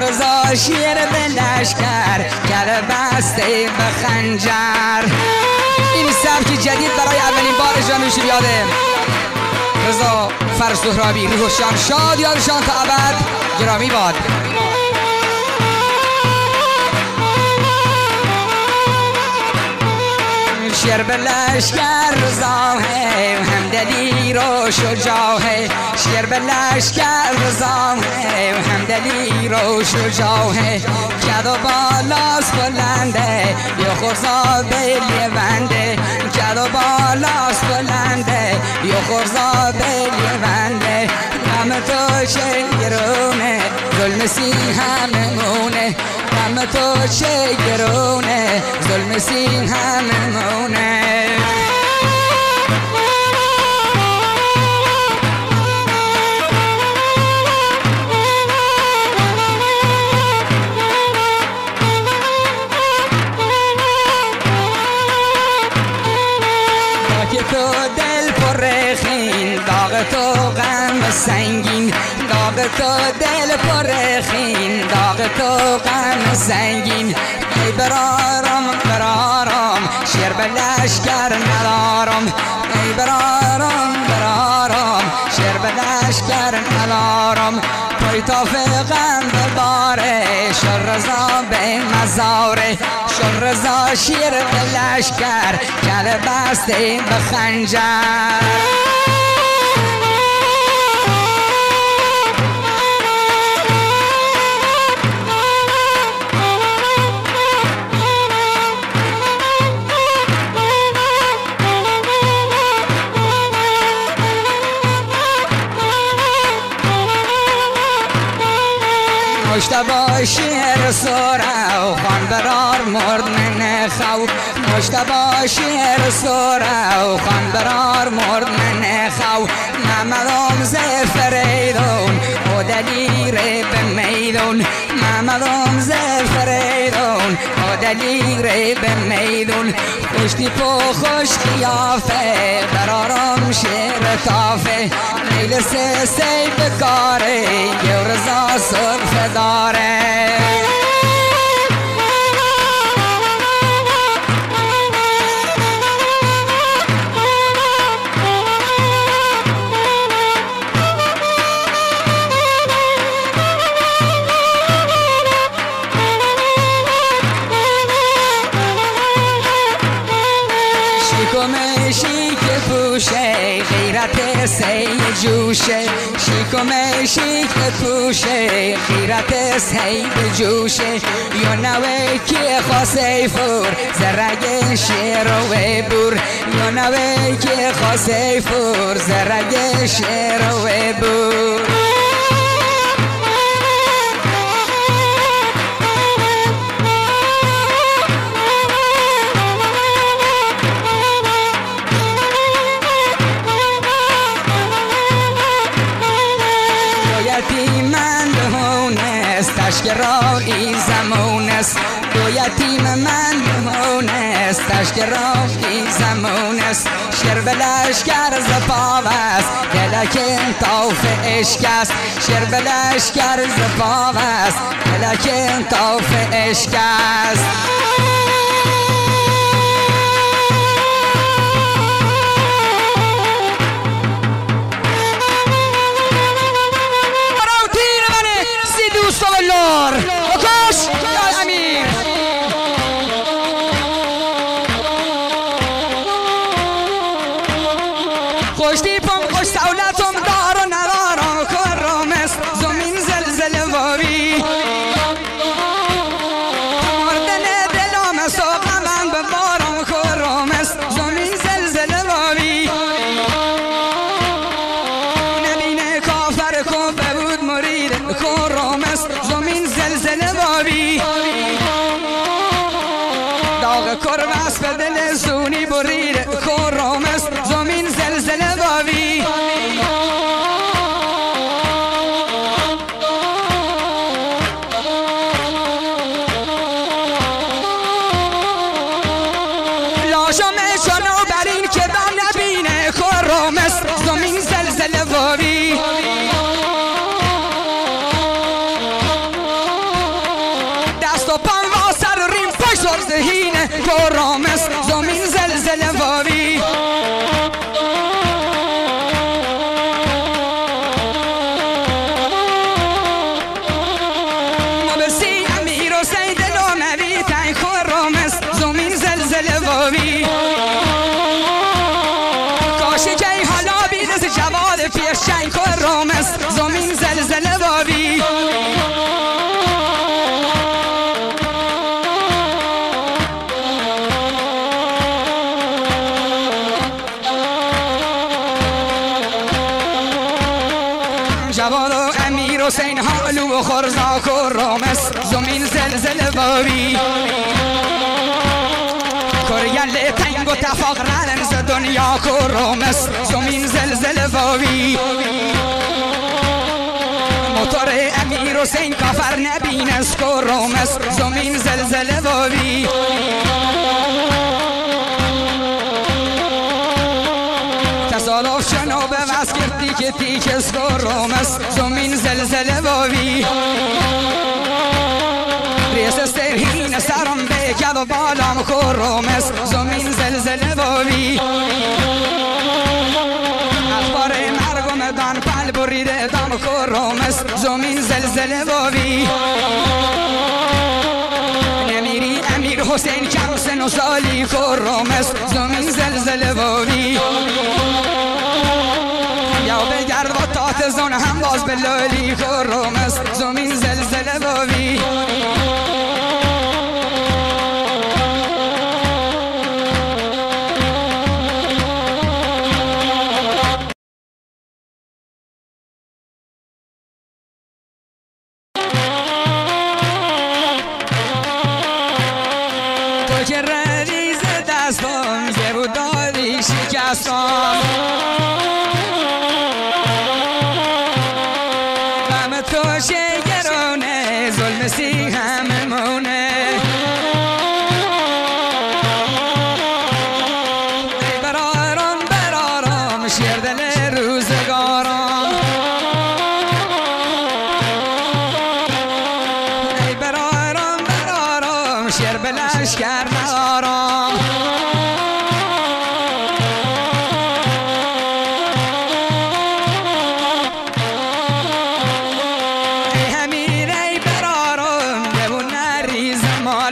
رضا شیر به لشکر کل بسته به خنجر. این سبک جدید برای اولین بار اجرا میشه. یاده رضا فرسهرابی روحشان شاد، یادشان تا ابد گرامی باد. شیر به لشکر رضا ہے همدلی رو شجاع ہے. شیر به لشکر رضا ہے همدلی رو شجاع ہے. کد و بالاست بلنده یا خورزا بلی بنده. کد و بالاست بلنده یا خورزا بلی بنده. غم تو چه گرونه ظلم سی هممونه. غم تو چه گرونه ظلم سی هممونه. تو دل پر خین داغ تو غم سنگین. داغ تو دل پر خین داغ تو غم سنگین. ای برارم برارم شیر به لشکر ندارم. ای برارم برارم شیر به لشکر ندارم. پای تاف غم بباره شر رضا به مزاره. شر رضا شیر به لشکر کل بسته به خنجر. مشتبه شیر سوره و خان برار مرد من خو. مشتبه شیر سوره و خان برار مرد من خو. محمدم زفریدون و دلیر به میدون. محمدم زفریدون و دلیر به میدون. خوشتی پو خوش قیافه برارم شیر تافه. لیل سی بکاره یو رضا صرف داره. شیک پوشه غیرت سی جوشه. شیکم شیک پوشه غیرت سی جوشه. یا نوه که خاصه فور زرگ شیر و بور. یا نوه که خاصه فور زرگ شیر و بور. تشکرایی زمان است. دو یتیم من بهون است. تشکرایی زمان است. شیر به لشکر زپاو است دلک انطاف عشق است. شیر به لشکر زپاو است دلک انطاف عشق است. خوش دیپم خوش سولتم دار و ندارم کرم است زمین زلزله وابی مردن دلم است و غمم به بارم کرم است زمین زلزله وابی نبینه کافر کن ببود مرید کرم است زمین زلزله وابی داغ کرم است به دل زونی برید کرم است زمین زلزله وابی لاشم چنو بر این که دم نبینه کرم است زمین زلزله وابی دست و پام و سر ریم پشت و ذهینه کرم است زمین زلزله وابی مبسی امیر و سید لوموی تای کرم است زمین زلزله وابی کاشی که حالا بیدست جواد پیش چای کرم است زمین زلزله وابی جواد و امیر حسین حالو و خرزا کرم است زمین زلزله وابی کریل تنگ و تفاق رنز دنیا کرم است زمین زلزله وابی موتور امیر حسین کافر نبین است کرم است زمین زلزله وابی تصادف شنو به وز کردی که تیک است کرم است زمین زلزله وابی ریس سرهین سرم بکد و بالام کرم است زمین زلزله وابی اخبار مرگم دان پل بریده دام کرم است زمین زلزله وابی نمیری امیر حسین کم سن و سالی کرم است زمین زلزله وابی یا بگرد و تات زن هم باز به لالی کرم است زمین زلزله وابی تو که ردیز دستم یه بود دادی شکستم غم تو شگرانه ظلم سی همه مونه ای برارم برارم شیر دل روزگارم ای برارم برارم شیر بلشکر ندارم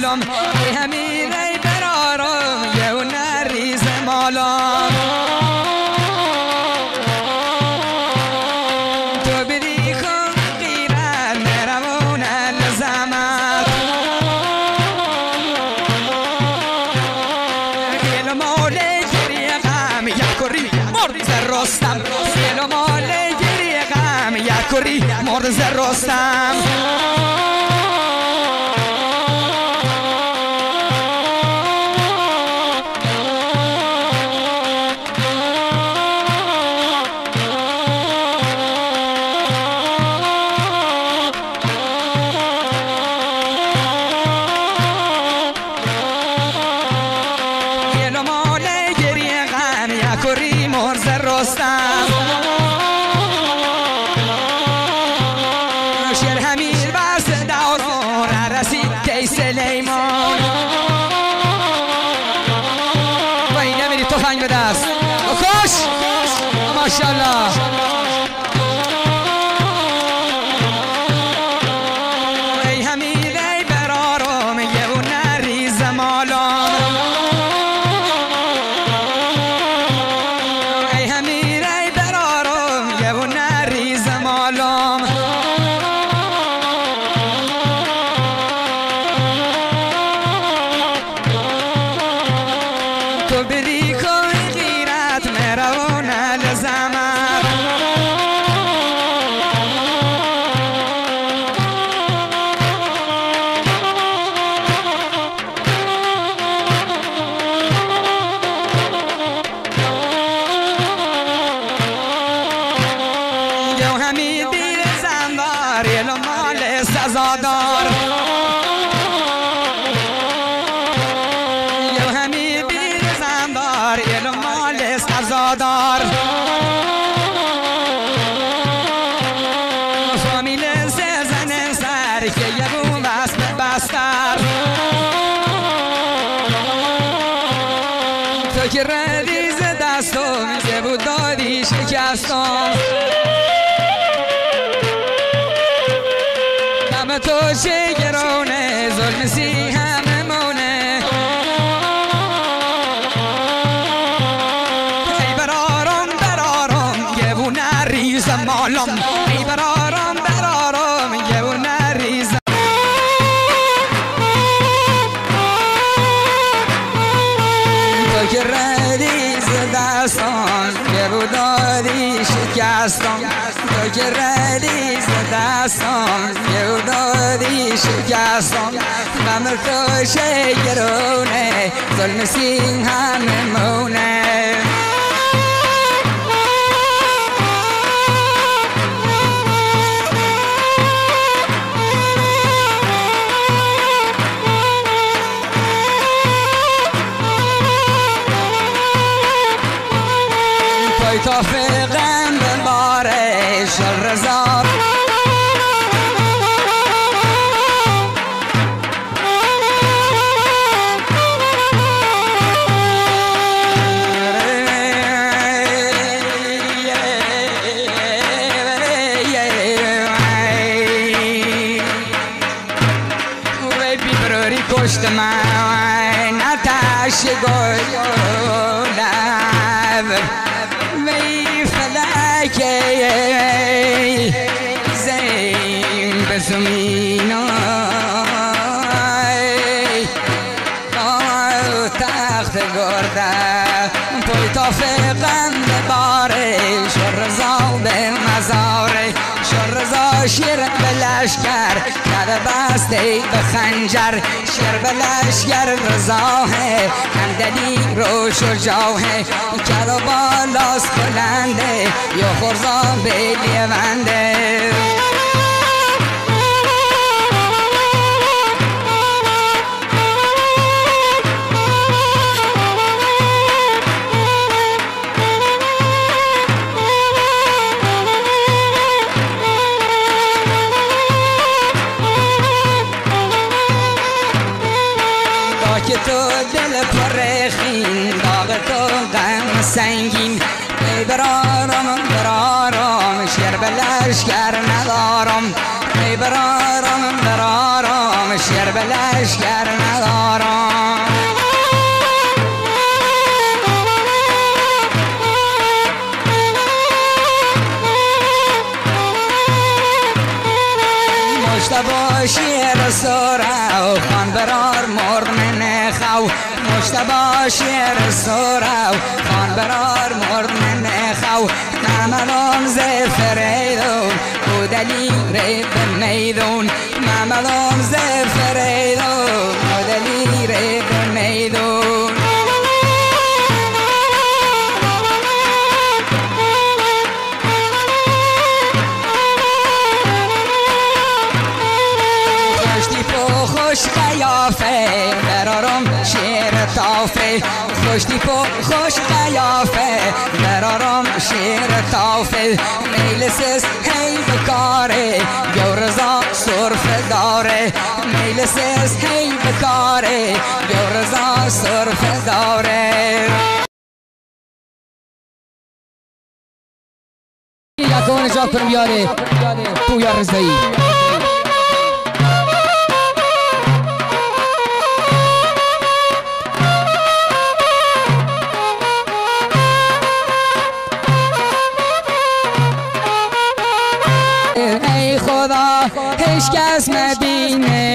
ای همین ای برارم یه و نریز مالام تو بدی کن غیرت نرمون لزمت گل مال گری غم یکری مرد رستم گل مال گری غم یکری مرد رستم کری مرز رستم شیر همیر بس دوران رسید کی سلیمان وای نمیری تفنگ به دست خوش ماشاءالله ای همیر ای برارم یه و نریز مالام ای همیر وفادار فامیل زن سر که یبون بست بستر تو که ردیز دستم زبون دادی شکستم دم تو چه گرونه ظلم سی همه مونه ای برارم یبون ریزم مالم ای برارم یبون ریزم تو که ردیز دستان یبون دادی شکستم تو که ردیز دستان یبون دادی شکستم غم تو چه گرونه ظلم سی همه مونه تا فقم به بارش رزار وی بیبروری کشت من نتاش گلم وی فلکه زین به زمین تخت گرده پای تا فقم به بارش رضا به مزاره رضا شیر به لشکر در بسته به خنجر شیر به لشکر رضا ہے همدلی رو شجاع ہے کرو بالاس بلنده یا خورزان به لیونده که تو دل پر خین داغ تو غم سنگین ای برارم شیر به لشکر ندارم ای برارم شیر به لشکر ندارم مجتبی شیر سورا خان برار مرد نخو مجتبی شیر سورا خان برار مرد نخو نملام ز فریدون بودلی ری به میدون نملام ز فریدون بودلی ری به میدون خوش قیافه برارم شیر تافه خوش دیپو خوش قیافه برارم شیر تافه میلسس هی بکاره گورزا صرف داره میلسس هی بکاره گورزا صرف داره یکون جا کنم یاره پویا رزایی خدا هیچ کس نبینه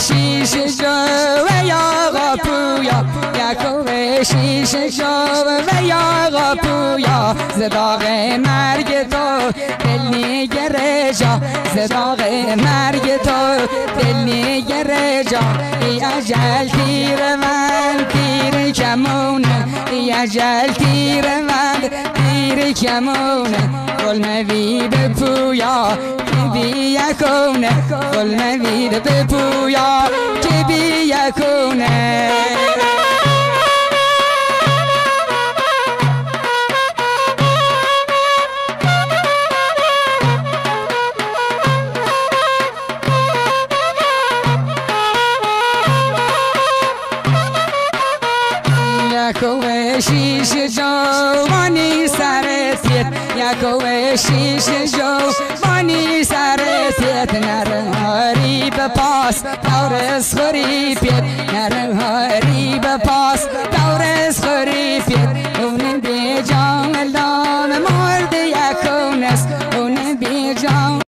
شیش جو یا پویا یک شیش شو و یا پویا زداغ مرگ تو دل نگره جا زداغ مرگ تو دل نگره جا ای اجل تیر من تیر کمونه ای اجل تیر من تیر کمونه قل موید پویا که بی یکونه قل موید پویا که بی یکونه یکو شیش جوانی سرتیت یکو شیش جوانی سرتیت نرهاری به پاس دورس خوری پیت نرهاری به پاس دورس خوری پیت اون بی جان دام مرد یکونست اون بی جان